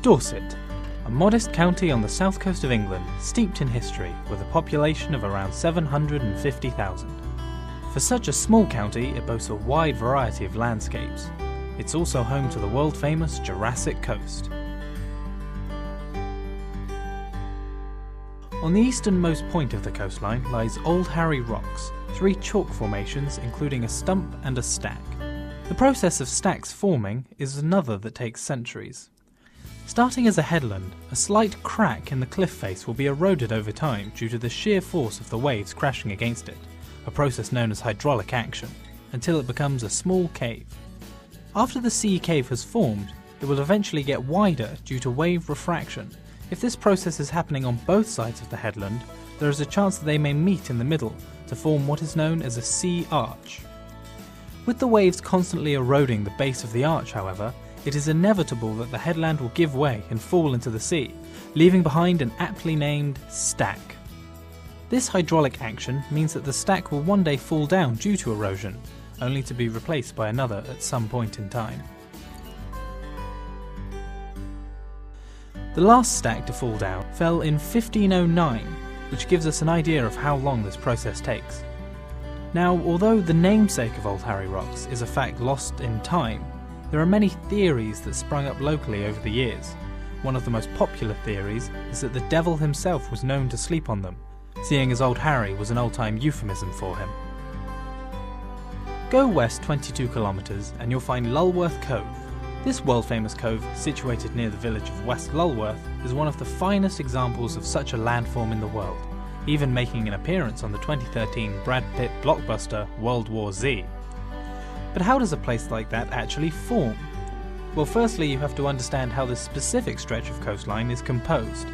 Dorset, a modest county on the south coast of England, steeped in history, with a population of around 750,000. For such a small county, it boasts a wide variety of landscapes. It's also home to the world-famous Jurassic Coast. On the easternmost point of the coastline lies Old Harry Rocks, 3 chalk formations including a stump and a stack. The process of stacks forming is another that takes centuries. Starting as a headland, a slight crack in the cliff face will be eroded over time due to the sheer force of the waves crashing against it, a process known as hydraulic action, until it becomes a small cave. After the sea cave has formed, it will eventually get wider due to wave refraction. If this process is happening on both sides of the headland, there is a chance that they may meet in the middle to form what is known as a sea arch. With the waves constantly eroding the base of the arch, however, it is inevitable that the headland will give way and fall into the sea, leaving behind an aptly named stack. This hydraulic action means that the stack will one day fall down due to erosion, only to be replaced by another at some point in time. The last stack to fall down fell in 1509, which gives us an idea of how long this process takes. Now, although the namesake of Old Harry Rocks is a fact lost in time, there are many theories that sprung up locally over the years. One of the most popular theories is that the devil himself was known to sleep on them, seeing as Old Harry was an old-time euphemism for him. Go west 22 kilometres and you'll find Lulworth Cove. This world-famous cove, situated near the village of West Lulworth, is one of the finest examples of such a landform in the world, even making an appearance on the 2013 Brad Pitt blockbuster World War Z. But how does a place like that actually form? Well, firstly you have to understand how this specific stretch of coastline is composed.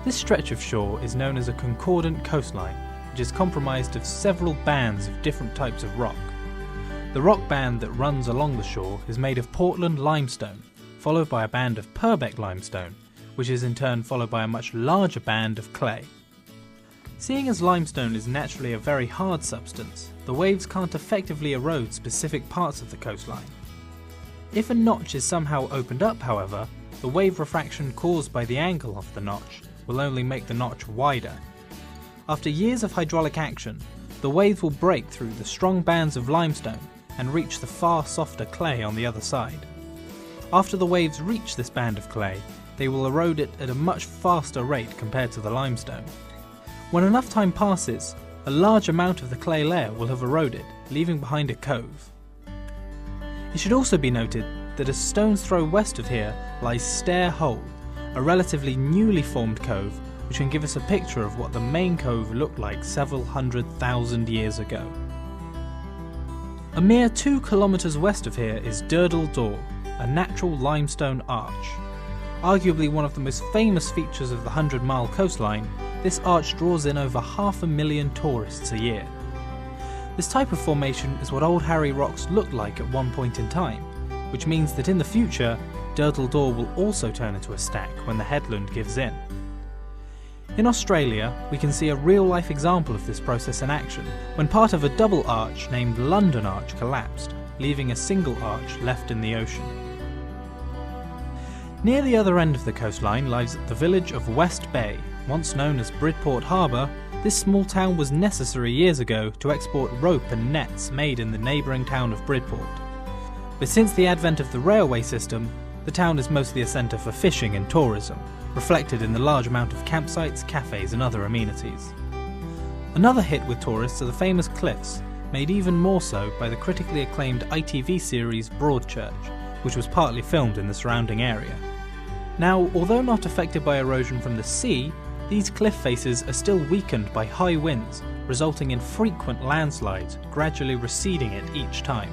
This stretch of shore is known as a concordant coastline, which is comprised of several bands of different types of rock. The rock band that runs along the shore is made of Portland limestone, followed by a band of Purbeck limestone, which is in turn followed by a much larger band of clay. Seeing as limestone is naturally a very hard substance, the waves can't effectively erode specific parts of the coastline. If a notch is somehow opened up, however, the wave refraction caused by the angle of the notch will only make the notch wider. After years of hydraulic action, the waves will break through the strong bands of limestone and reach the far softer clay on the other side. After the waves reach this band of clay, they will erode it at a much faster rate compared to the limestone. When enough time passes, a large amount of the clay layer will have eroded, leaving behind a cove. It should also be noted that a stone's throw west of here lies Stair Hole, a relatively newly formed cove which can give us a picture of what the main cove looked like several 100,000 years ago. A mere 2 kilometres west of here is Durdle Door, a natural limestone arch. Arguably one of the most famous features of the 100-mile coastline, this arch draws in over 500,000 tourists a year. This type of formation is what Old Harry Rocks looked like at one point in time, which means that in the future, Durdle Door will also turn into a stack when the headland gives in. In Australia, we can see a real-life example of this process in action, when part of a double arch named London Arch collapsed, leaving a single arch left in the ocean. Near the other end of the coastline lies the village of West Bay. Once known as Bridport Harbour, this small town was necessary years ago to export rope and nets made in the neighbouring town of Bridport. But since the advent of the railway system, the town is mostly a centre for fishing and tourism, reflected in the large amount of campsites, cafes and other amenities. Another hit with tourists are the famous cliffs, made even more so by the critically acclaimed ITV series Broadchurch, which was partly filmed in the surrounding area. Now, although not affected by erosion from the sea, these cliff faces are still weakened by high winds, resulting in frequent landslides, gradually receding it each time.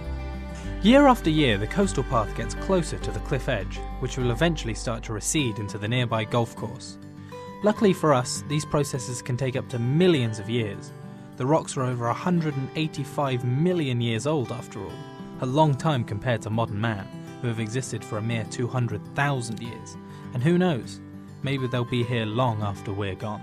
Year after year, the coastal path gets closer to the cliff edge, which will eventually start to recede into the nearby golf course. Luckily for us, these processes can take up to millions of years. The rocks are over 185 million years old after all, a long time compared to modern man, who have existed for a mere 200,000 years. And who knows, maybe they'll be here long after we're gone.